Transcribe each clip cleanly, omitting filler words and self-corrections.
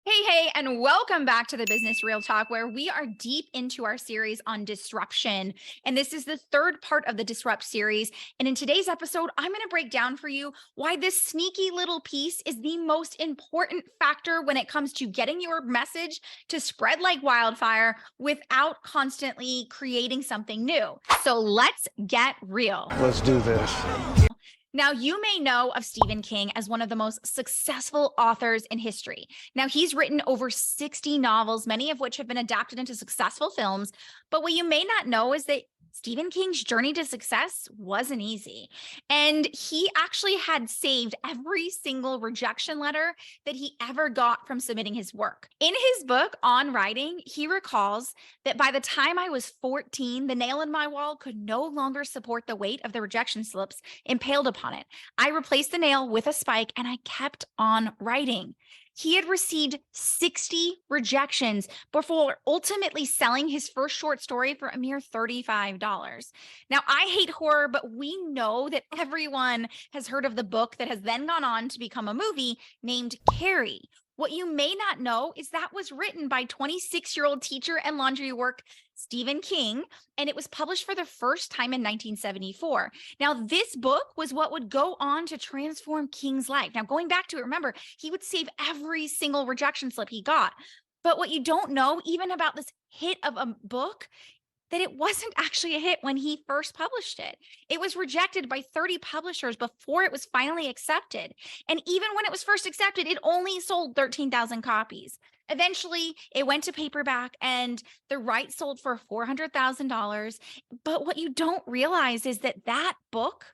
Hey, and welcome back to the Business Real Talk, where we are deep into our series on disruption. And this is the third part of the Disrupt series. And in today's episode, I'm going to break down for you why this sneaky little piece is the most important factor when it comes to getting your message to spread like wildfire without constantly creating something new. So let's get real. Let's do this. Now, you may know of Stephen King as one of the most successful authors in history. Now, he's written over 60 novels, many of which have been adapted into successful films. But what you may not know is that Stephen King's journey to success wasn't easy. And he actually had saved every single rejection letter that he ever got from submitting his work. In his book on writing, he recalls that by the time I was 14, the nail in my wall could no longer support the weight of the rejection slips impaled upon it. I replaced the nail with a spike and I kept on writing. He had received 60 rejections before ultimately selling his first short story for a mere $35. Now, I hate horror, but we know that everyone has heard of the book that has then gone on to become a movie named Carrie. What you may not know is that was written by 26-year-old teacher and laundry work Stephen King, and it was published for the first time in 1974. Now, this book was what would go on to transform King's life. Now, going back to it, remember, he would save every single rejection slip he got. But what you don't know, even about this hit of a book, that it wasn't actually a hit when he first published it. It was rejected by 30 publishers before it was finally accepted. And even when it was first accepted, it only sold 13,000 copies. Eventually, it went to paperback and the rights sold for $400,000. But what you don't realize is that that book,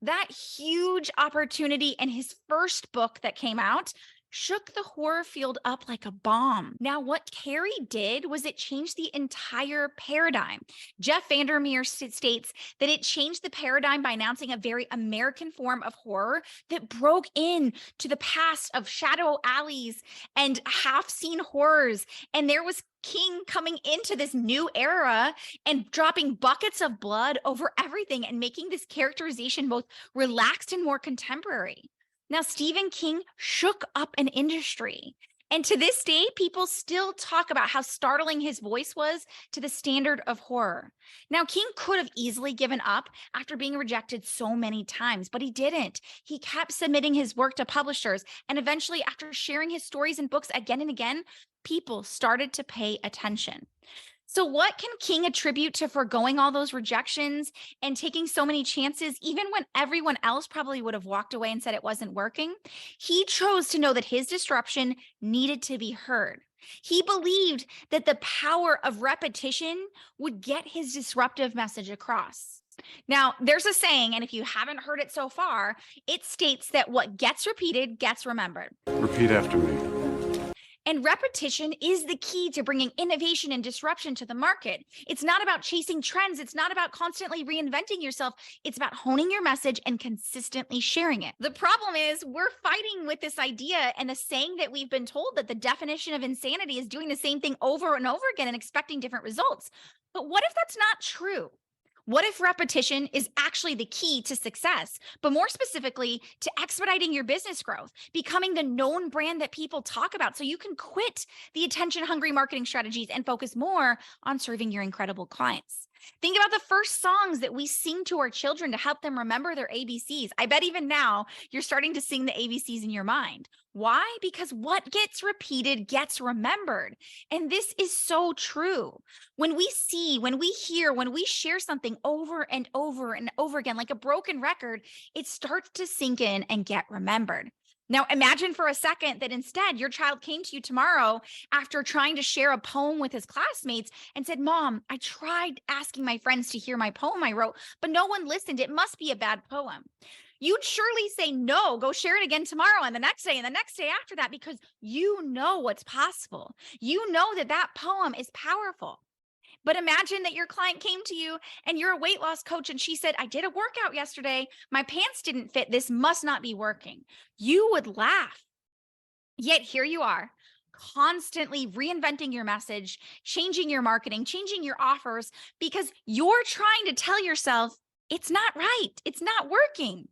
that huge opportunity and his first book that came out, shook the horror field up like a bomb. Now, what Carrie did was it changed the entire paradigm. Jeff Vandermeer states that it changed the paradigm by announcing a very American form of horror that broke in to the past of shadow alleys and half-seen horrors. And there was King coming into this new era and dropping buckets of blood over everything and making this characterization both relaxed and more contemporary. Now, Stephen King shook up an industry. And to this day, people still talk about how startling his voice was to the standard of horror. Now, King could have easily given up after being rejected so many times, but he didn't. He kept submitting his work to publishers. And eventually, after sharing his stories and books again and again, people started to pay attention. So what can King attribute to foregoing all those rejections and taking so many chances, even when everyone else probably would have walked away and said it wasn't working? He chose to know that his disruption needed to be heard. He believed that the power of repetition would get his disruptive message across. Now, there's a saying, and if you haven't heard it so far, it states that what gets repeated gets remembered. Repeat after me. And repetition is the key to bringing innovation and disruption to the market. It's not about chasing trends. It's not about constantly reinventing yourself. It's about honing your message and consistently sharing it. The problem is we're fighting with this idea and the saying that we've been told that the definition of insanity is doing the same thing over and over again and expecting different results. But what if that's not true? What if repetition is actually the key to success, but more specifically to expediting your business growth, becoming the known brand that people talk about so you can quit the attention-hungry marketing strategies and focus more on serving your incredible clients? Think about the first songs that we sing to our children to help them remember their ABCs. I bet even now you're starting to sing the ABCs in your mind. Why? Because what gets repeated gets remembered. And this is so true. When we see, when we hear, when we share something over and over and over again, like a broken record, it starts to sink in and get remembered. Now, imagine for a second that instead your child came to you tomorrow after trying to share a poem with his classmates and said, "Mom, I tried asking my friends to hear my poem I wrote, but no one listened. It must be a bad poem." You'd surely say, "No, go share it again tomorrow and the next day and the next day after that," because you know what's possible. You know that that poem is powerful. But imagine that your client came to you and you're a weight loss coach and she said, "I did a workout yesterday. My pants didn't fit. This must not be working." You would laugh. Yet here you are, constantly reinventing your message, changing your marketing, changing your offers because you're trying to tell yourself it's not right. It's not working.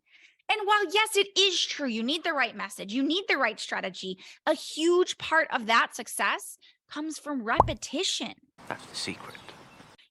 And while, yes, it is true, you need the right message, you need the right strategy, a huge part of that success comes from repetition. That's the secret.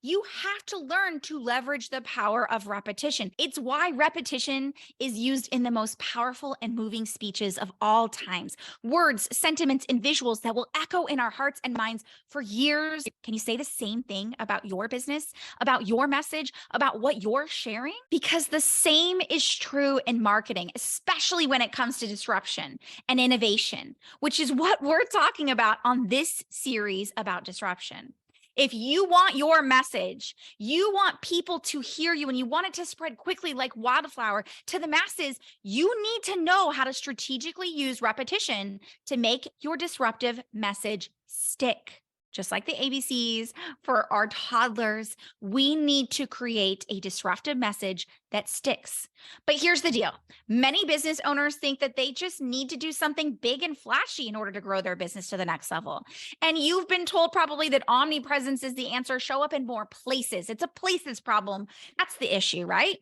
You have to learn to leverage the power of repetition. It's why repetition is used in the most powerful and moving speeches of all times. Words, sentiments, and visuals that will echo in our hearts and minds for years. Can you say the same thing about your business, about your message, about what you're sharing? Because the same is true in marketing, especially when it comes to disruption and innovation, which is what we're talking about on this series about disruption. If you want your message, you want people to hear you and you want it to spread quickly like wildfire to the masses, you need to know how to strategically use repetition to make your disruptive message stick. Just like the ABCs for our toddlers, we need to create a disruptive message that sticks. But here's the deal. Many business owners think that they just need to do something big and flashy in order to grow their business to the next level. And you've been told probably that omnipresence is the answer. Show up in more places. It's a places problem. That's the issue, right?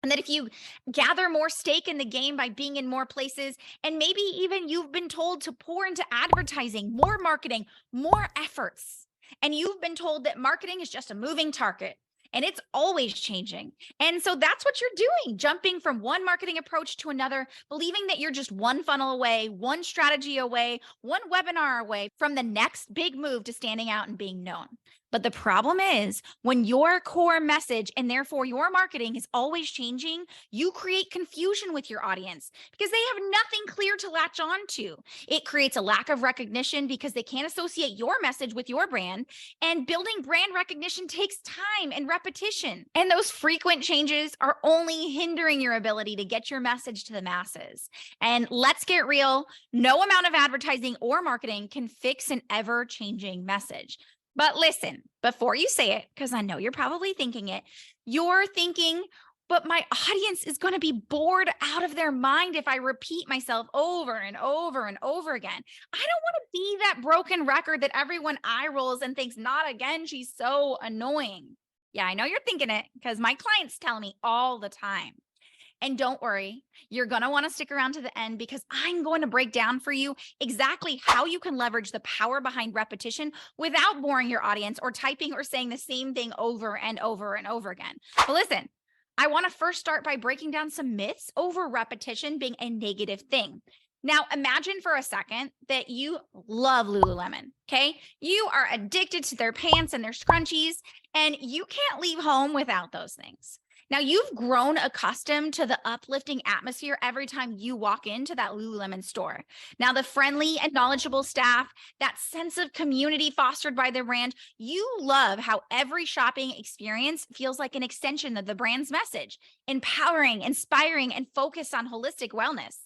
And that if you gather more stake in the game by being in more places, and maybe even you've been told to pour into advertising, more marketing, more efforts, and you've been told that marketing is just a moving target and it's always changing. And so that's what you're doing, jumping from one marketing approach to another, believing that you're just one funnel away, one strategy away, one webinar away from the next big move to standing out and being known. But the problem is when your core message and therefore your marketing is always changing, you create confusion with your audience because they have nothing clear to latch on to. It creates a lack of recognition because they can't associate your message with your brand. And building brand recognition takes time and repetition. And those frequent changes are only hindering your ability to get your message to the masses. And let's get real, no amount of advertising or marketing can fix an ever-changing message. But listen, before you say it, because I know you're probably thinking it, you're thinking, but my audience is going to be bored out of their mind if I repeat myself over and over and over again. I don't want to be that broken record that everyone eye rolls and thinks, not again, she's so annoying. Yeah, I know you're thinking it because my clients tell me all the time. And don't worry, you're going to want to stick around to the end because I'm going to break down for you exactly how you can leverage the power behind repetition without boring your audience or typing or saying the same thing over and over and over again. But listen, I want to first start by breaking down some myths over repetition being a negative thing. Now, imagine for a second that you love Lululemon, okay? You are addicted to their pants and their scrunchies, and you can't leave home without those things. Now, you've grown accustomed to the uplifting atmosphere every time you walk into that Lululemon store. Now, the friendly and knowledgeable staff, that sense of community fostered by the brand, you love how every shopping experience feels like an extension of the brand's message, empowering, inspiring, and focused on holistic wellness.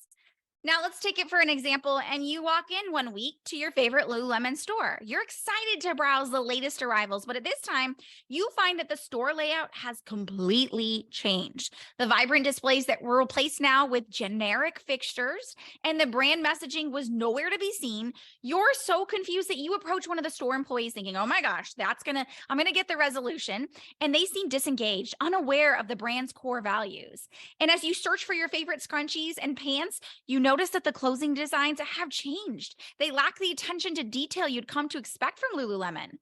Now let's take it for an example, and you walk in one week to your favorite Lululemon store. You're excited to browse the latest arrivals, but at this time, you find that the store layout has completely changed. The vibrant displays that were replaced now with generic fixtures, and the brand messaging was nowhere to be seen. You're so confused that you approach one of the store employees thinking, oh my gosh, I'm gonna get the resolution. And they seem disengaged, unaware of the brand's core values. And as you search for your favorite scrunchies and pants, you notice that the clothing designs have changed. They lack the attention to detail you'd come to expect from Lululemon.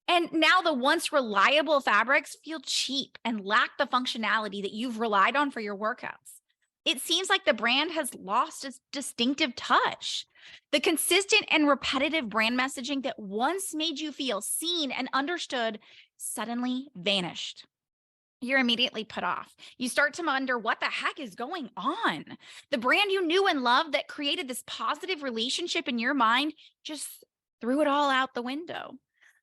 And now the once reliable fabrics feel cheap and lack the functionality that you've relied on for your workouts. It seems like the brand has lost its distinctive touch. The consistent and repetitive brand messaging that once made you feel seen and understood suddenly vanished. You're immediately put off. You start to wonder what the heck is going on. The brand you knew and loved that created this positive relationship in your mind just threw it all out the window.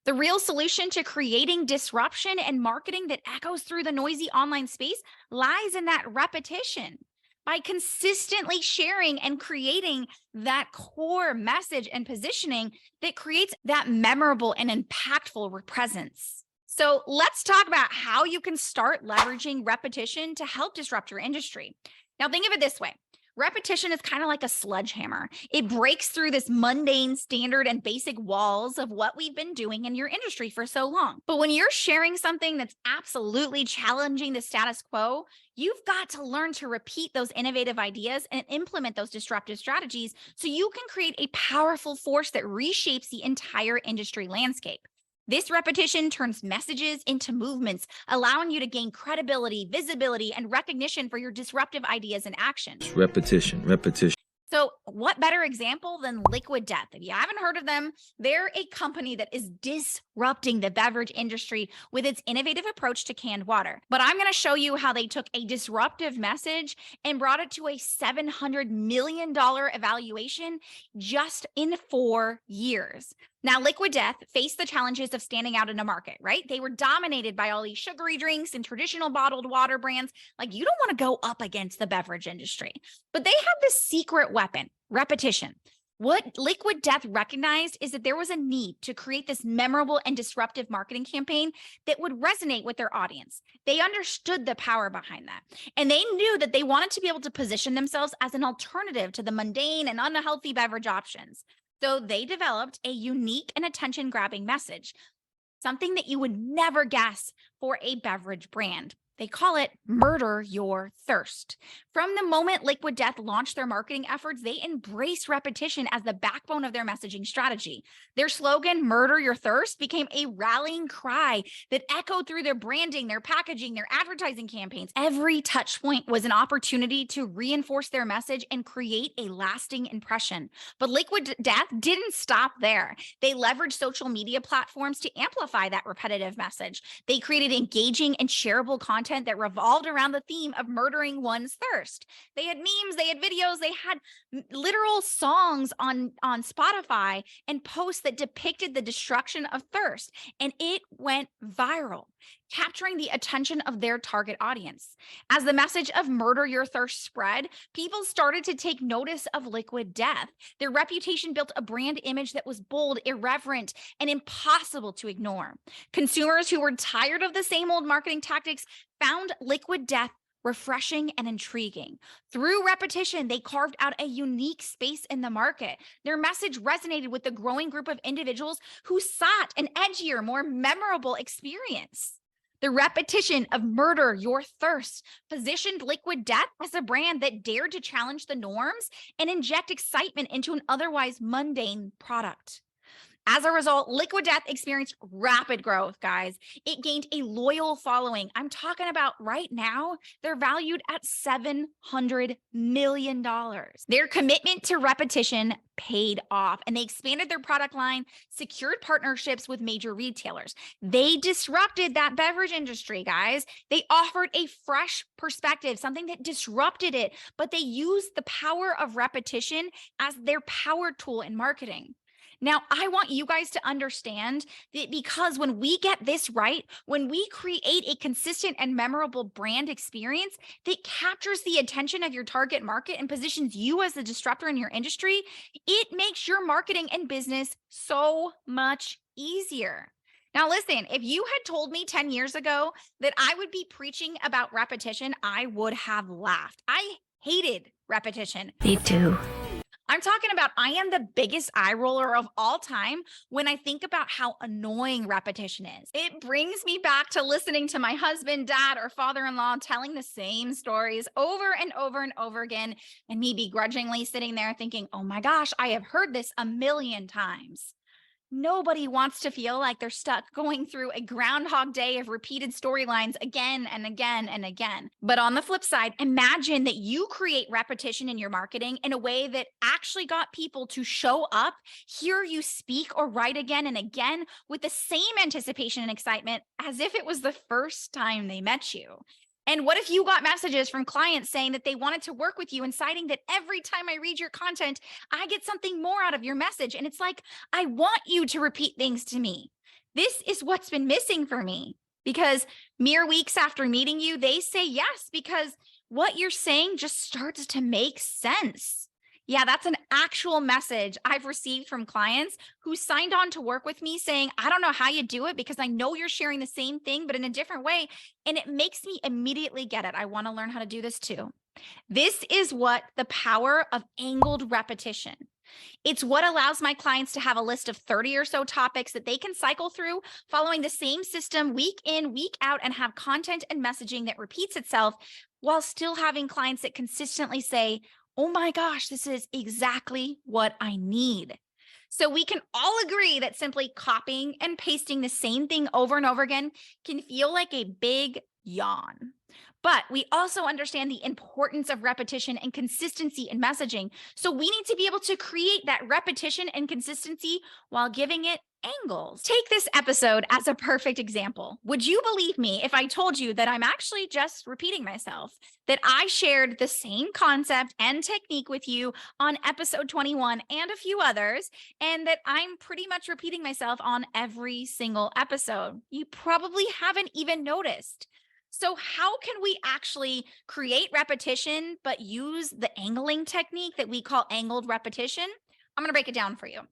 The real solution to creating disruption and marketing that echoes through the noisy online space lies in that repetition. By consistently sharing and creating that core message and positioning that creates that memorable and impactful presence. So let's talk about how you can start leveraging repetition to help disrupt your industry. Now think of it this way. Repetition is kind of like a sledgehammer. It breaks through this mundane standard and basic walls of what we've been doing in your industry for so long. But when you're sharing something that's absolutely challenging the status quo, you've got to learn to repeat those innovative ideas and implement those disruptive strategies so you can create a powerful force that reshapes the entire industry landscape. This repetition turns messages into movements, allowing you to gain credibility, visibility, and recognition for your disruptive ideas and actions. Repetition, repetition. So, what better example than Liquid Death? If you haven't heard of them, they're a company that is disrupting the beverage industry with its innovative approach to canned water. But I'm going to show you how they took a disruptive message and brought it to a $700 million evaluation just in 4 years. Now, Liquid Death faced the challenges of standing out in a market, right? They were dominated by all these sugary drinks and traditional bottled water brands. Like, you don't want to go up against the beverage industry. But they have this secret weapon, repetition. What Liquid Death recognized is that there was a need to create this memorable and disruptive marketing campaign that would resonate with their audience. They understood the power behind that. And they knew that they wanted to be able to position themselves as an alternative to the mundane and unhealthy beverage options. So they developed a unique and attention-grabbing message, something that you would never guess for a beverage brand. They call it Murder Your Thirst. From the moment Liquid Death launched their marketing efforts, they embraced repetition as the backbone of their messaging strategy. Their slogan, Murder Your Thirst, became a rallying cry that echoed through their branding, their packaging, their advertising campaigns. Every touch point was an opportunity to reinforce their message and create a lasting impression. But Liquid Death didn't stop there. They leveraged social media platforms to amplify that repetitive message. They created engaging and shareable content that revolved around the theme of murdering one's thirst. They had memes, they had videos, they had literal songs on Spotify and posts that depicted the destruction of thirst. And it went viral, capturing the attention of their target audience. As the message of Murder Your Thirst spread, people started to take notice of Liquid Death. Their reputation built a brand image that was bold, irreverent, and impossible to ignore. Consumers who were tired of the same old marketing tactics found Liquid Death refreshing and intriguing. Through repetition, they carved out a unique space in the market. Their message resonated with the growing group of individuals who sought an edgier, more memorable experience. The repetition of Murder Your Thirst positioned Liquid Death as a brand that dared to challenge the norms and inject excitement into an otherwise mundane product. As a result, Liquid Death experienced rapid growth, guys. It gained a loyal following. I'm talking about right now, they're valued at $700 million. Their commitment to repetition paid off, and they expanded their product line, secured partnerships with major retailers. They disrupted that beverage industry, guys. They offered a fresh perspective, something that disrupted it, but they used the power of repetition as their power tool in marketing. Now, I want you guys to understand that because when we get this right, when we create a consistent and memorable brand experience that captures the attention of your target market and positions you as the disruptor in your industry, it makes your marketing and business so much easier. Now, listen, if you had told me 10 years ago that I would be preaching about repetition, I would have laughed. I hated repetition. Me too. I'm talking about I am the biggest eye roller of all time when I think about how annoying repetition is. It brings me back to listening to my husband, dad, or father-in-law telling the same stories over and over and over again, and me begrudgingly sitting there thinking, oh my gosh, I have heard this a million times. Nobody wants to feel like they're stuck going through a Groundhog Day of repeated storylines again and again and again. But on the flip side, imagine that you create repetition in your marketing in a way that actually got people to show up, hear you speak or write again and again with the same anticipation and excitement as if it was the first time they met you. And what if you got messages from clients saying that they wanted to work with you and citing that every time I read your content, I get something more out of your message. And it's like, I want you to repeat things to me. This is what's been missing for me, because mere weeks after meeting you, they say yes, because what you're saying just starts to make sense. Yeah, that's an actual message I've received from clients who signed on to work with me saying, I don't know how you do it because I know you're sharing the same thing, but in a different way. And it makes me immediately get it. I want to learn how to do this too. This is what the power of angled repetition. It's what allows my clients to have a list of 30 or so topics that they can cycle through, following the same system week in, week out, and have content and messaging that repeats itself while still having clients that consistently say, oh my gosh, this is exactly what I need. So we can all agree that simply copying and pasting the same thing over and over again can feel like a big yawn. But we also understand the importance of repetition and consistency in messaging. So we need to be able to create that repetition and consistency while giving it angles. Take this episode as a perfect example. Would you believe me if I told you that I'm actually just repeating myself, that I shared the same concept and technique with you on episode 21 and a few others, and that I'm pretty much repeating myself on every single episode? You probably haven't even noticed. So how can we actually create repetition, but use the angling technique that we call angled repetition? I'm going to break it down for you.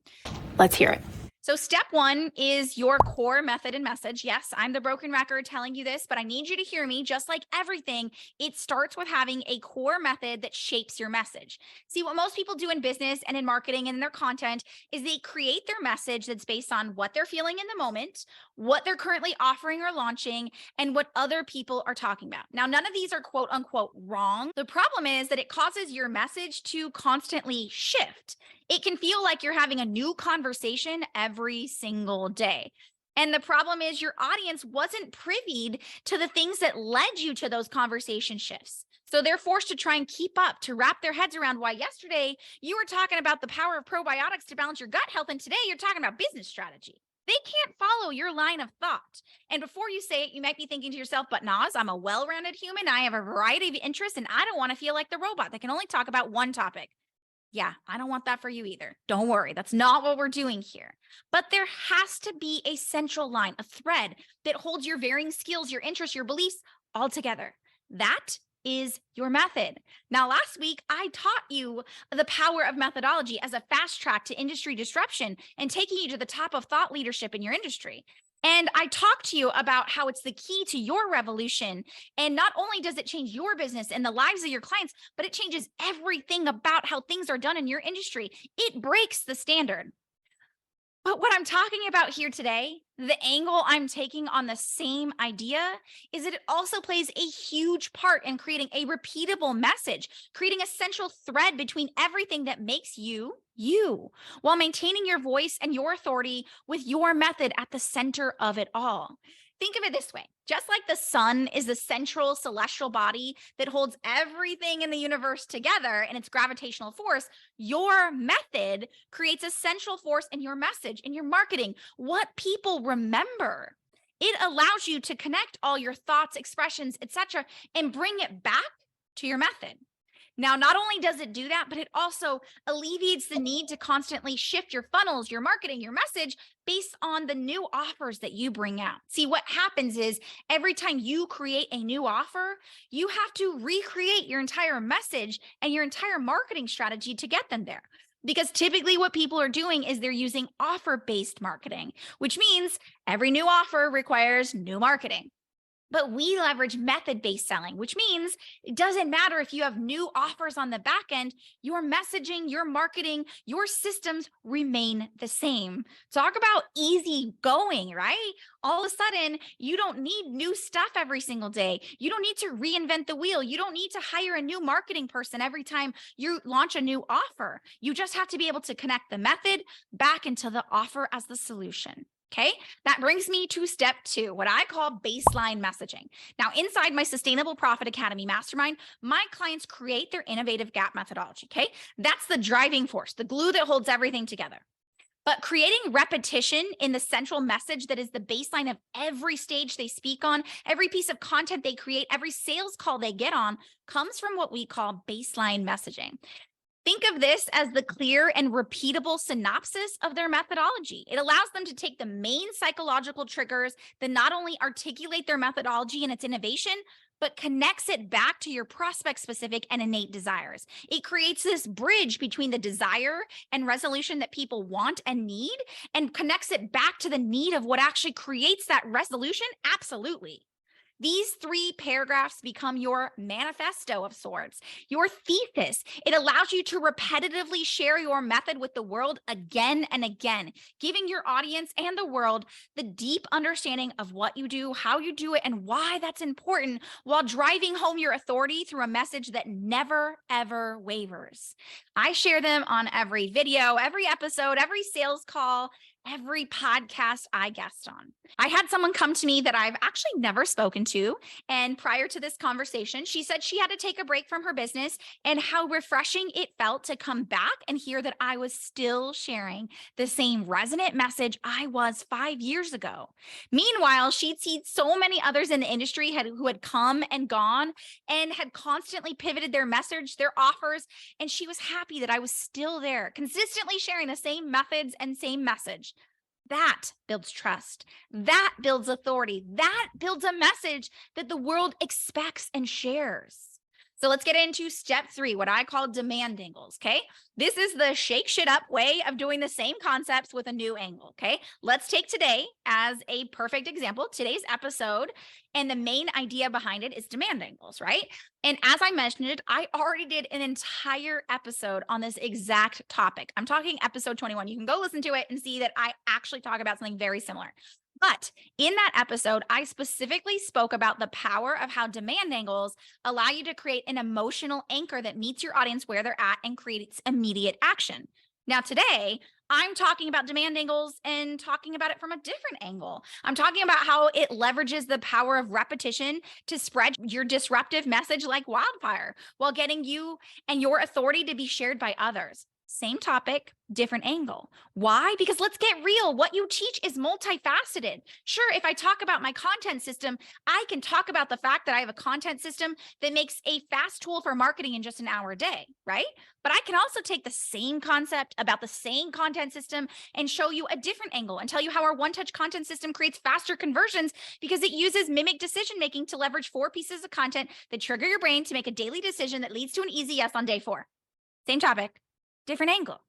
Let's hear it. So step one is your core method and message. Yes, I'm the broken record telling you this, but I need you to hear me. Just like everything, it starts with having a core method that shapes your message. See, what most people do in business and in marketing and in their content is they create their message that's based on what they're feeling in the moment, what they're currently offering or launching, and what other people are talking about. Now, none of these are quote unquote wrong. The problem is that it causes your message to constantly shift. It can feel like you're having a new conversation every single day. And the problem is your audience wasn't privy to the things that led you to those conversation shifts. So they're forced to try and keep up, to wrap their heads around why yesterday you were talking about the power of probiotics to balance your gut health, and today you're talking about business strategy. They can't follow your line of thought. And before you say it, you might be thinking to yourself, but Naz, I'm a well-rounded human. I have a variety of interests, and I don't want to feel like the robot that can only talk about one topic. Yeah, I don't want that for you either. Don't worry. That's not what we're doing here. But there has to be a central line, a thread that holds your varying skills, your interests, your beliefs all together. That is your method. Now, last week, I taught you the power of methodology as a fast track to industry disruption and taking you to the top of thought leadership in your industry. And I talked to you about how it's the key to your revolution. And not only does it change your business and the lives of your clients, but it changes everything about how things are done in your industry. It breaks the standard. But what I'm talking about here today, the angle I'm taking on the same idea, is that it also plays a huge part in creating a repeatable message, creating a central thread between everything that makes you, you, while maintaining your voice and your authority with your method at the center of it all. Think of it this way. Just like the sun is the central celestial body that holds everything in the universe together in its gravitational force, your method creates a central force in your message, in your marketing, what people remember. It allows you to connect all your thoughts, expressions, etc., and bring it back to your method. Now, not only does it do that, but it also alleviates the need to constantly shift your funnels, your marketing, your message based on the new offers that you bring out. See, what happens is every time you create a new offer, you have to recreate your entire message and your entire marketing strategy to get them there. Because typically what people are doing is they're using offer-based marketing, which means every new offer requires new marketing. But we leverage method-based selling, which means it doesn't matter if you have new offers on the back end, your messaging, your marketing, your systems remain the same. Talk about easy going, right? All of a sudden, you don't need new stuff every single day. You don't need to reinvent the wheel. You don't need to hire a new marketing person every time you launch a new offer. You just have to be able to connect the method back into the offer as the solution. Okay, that brings me to step two, what I call baseline messaging. Now, inside my Sustainable Profit Academy Mastermind, my clients create their innovative gap methodology. Okay, that's the driving force, the glue that holds everything together. But creating repetition in the central message that is the baseline of every stage they speak on, every piece of content they create, every sales call they get on, comes from what we call baseline messaging. Think of this as the clear and repeatable synopsis of their methodology. It allows them to take the main psychological triggers that not only articulate their methodology and its innovation, but connects it back to your prospect specific and innate desires. It creates this bridge between the desire and resolution that people want and need, and connects it back to the need of what actually creates that resolution. Absolutely. These 3 paragraphs become your manifesto of sorts, your thesis. It allows you to repetitively share your method with the world again and again, giving your audience and the world the deep understanding of what you do, how you do it, and why that's important, while driving home your authority through a message that never, ever wavers. I share them on every video, every episode, every sales call, every podcast I guest on. I had someone come to me that I've actually never spoken to. And prior to this conversation, she said she had to take a break from her business and how refreshing it felt to come back and hear that I was still sharing the same resonant message I was 5 years ago. Meanwhile, she'd seen so many others in the industry who had come and gone and had constantly pivoted their message, their offers, and she was happy that I was still there, consistently sharing the same methods and same message. That builds trust. That builds authority. That builds a message that the world expects and shares. So let's get into step 3, what I call demand angles, okay? This is the shake shit up way of doing the same concepts with a new angle, okay? Let's take today as a perfect example, today's episode, and the main idea behind it is demand angles, right? And as I mentioned it, I already did an entire episode on this exact topic. I'm talking episode 21. You can go listen to it and see that I actually talk about something very similar. But in that episode, I specifically spoke about the power of how demand angles allow you to create an emotional anchor that meets your audience where they're at and creates immediate action. Now, today, I'm talking about demand angles and talking about it from a different angle. I'm talking about how it leverages the power of repetition to spread your disruptive message like wildfire while getting you and your authority to be shared by others. Same topic, different angle. Why? Because let's get real. What you teach is multifaceted. Sure, if I talk about my content system, I can talk about the fact that I have a content system that makes a fast tool for marketing in just an hour a day, right? But I can also take the same concept about the same content system and show you a different angle and tell you how our one-touch content system creates faster conversions because it uses mimic decision-making to leverage 4 pieces of content that trigger your brain to make a daily decision that leads to an easy yes on day 4. Same topic, different angle.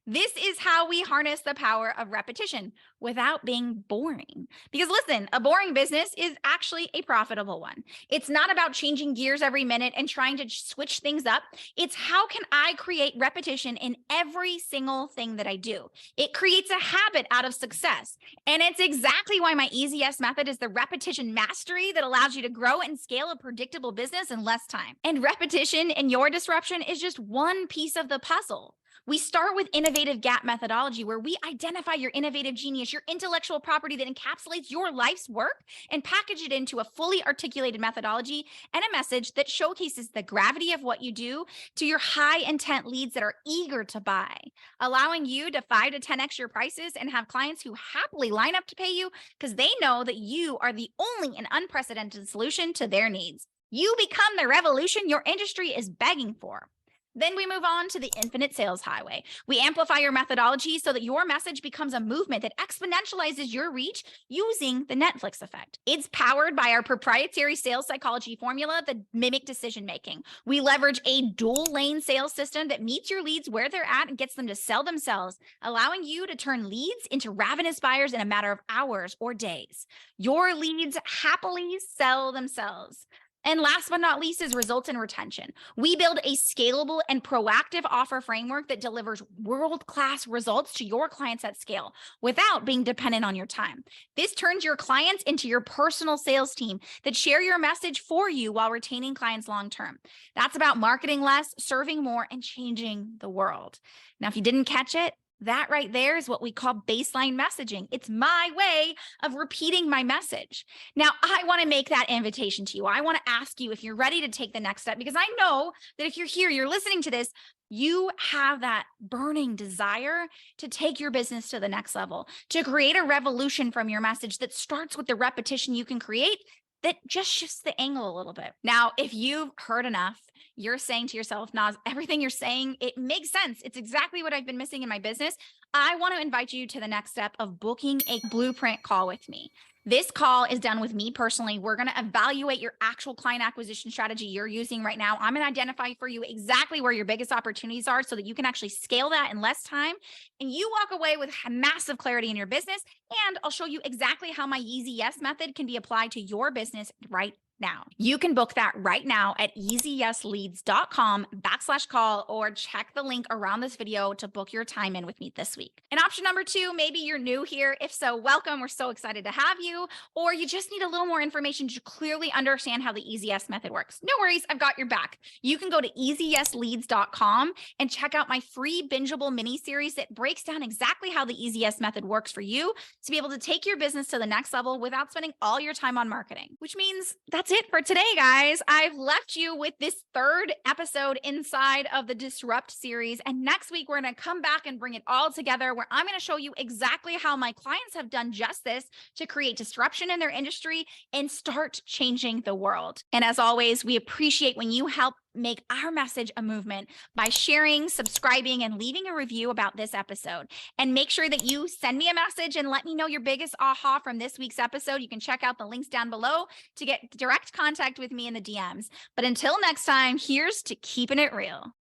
This is how we harness the power of repetition without being boring. Because listen, a boring business is actually a profitable one. It's not about changing gears every minute and trying to switch things up. It's how can I create repetition in every single thing that I do? It creates a habit out of success. And it's exactly why my easy yes method is the repetition mastery that allows you to grow and scale a predictable business in less time. And repetition in your disruption is just one piece of the puzzle. We start with innovative gap methodology, where we identify your innovative genius, your intellectual property that encapsulates your life's work, and package it into a fully articulated methodology and a message that showcases the gravity of what you do to your high intent leads that are eager to buy, allowing you to 5 to 10x your prices and have clients who happily line up to pay you because they know that you are the only and unprecedented solution to their needs. You become the revolution your industry is begging for. Then we move on to the infinite sales highway. We amplify your methodology so that your message becomes a movement that exponentializes your reach using the Netflix effect. It's powered by our proprietary sales psychology formula, the mimic decision making. We leverage a dual lane sales system that meets your leads where they're at and gets them to sell themselves, allowing you to turn leads into ravenous buyers in a matter of hours or days. Your leads happily sell themselves. And last but not least is results and retention. We build a scalable and proactive offer framework that delivers world-class results to your clients at scale without being dependent on your time. This turns your clients into your personal sales team that share your message for you while retaining clients long-term. That's about marketing less, serving more, and changing the world. Now, if you didn't catch it, that right there is what we call baseline messaging. It's my way of repeating my message. Now, I want to make that invitation to you. I want to ask you if you're ready to take the next step, because I know that if you're here, you're listening to this, you have that burning desire to take your business to the next level, to create a revolution from your message that starts with the repetition you can create that just shifts the angle a little bit. Now, if you've heard enough, you're saying to yourself, Naz, everything you're saying, it makes sense. It's exactly what I've been missing in my business. I want to invite you to the next step of booking a blueprint call with me. This call is done with me personally. We're going to evaluate your actual client acquisition strategy you're using right now. I'm going to identify for you exactly where your biggest opportunities are so that you can actually scale that in less time and you walk away with massive clarity in your business. And I'll show you exactly how my Easy Yes method can be applied to your business right now. You can book that right now at easyesleads.com/call or check the link around this video to book your time in with me this week. And option number 2, maybe you're new here. If so, welcome. We're so excited to have you. Or you just need a little more information to clearly understand how the Easy Yes method works. No worries, I've got your back. You can go to easyesleads.com and check out my free bingeable mini series that breaks down exactly how the Easy Yes method works for you to be able to take your business to the next level without spending all your time on marketing, which means that's it for today, guys. I've left you with this 3rd episode inside of the Disrupt series. And next week, we're going to come back and bring it all together where I'm going to show you exactly how my clients have done just this to create disruption in their industry and start changing the world. And as always, we appreciate when you help make our message a movement by sharing, subscribing, and leaving a review about this episode. And make sure that you send me a message and let me know your biggest aha from this week's episode. You can check out the links down below to get direct contact with me in the DMs. But until next time, here's to keeping it real.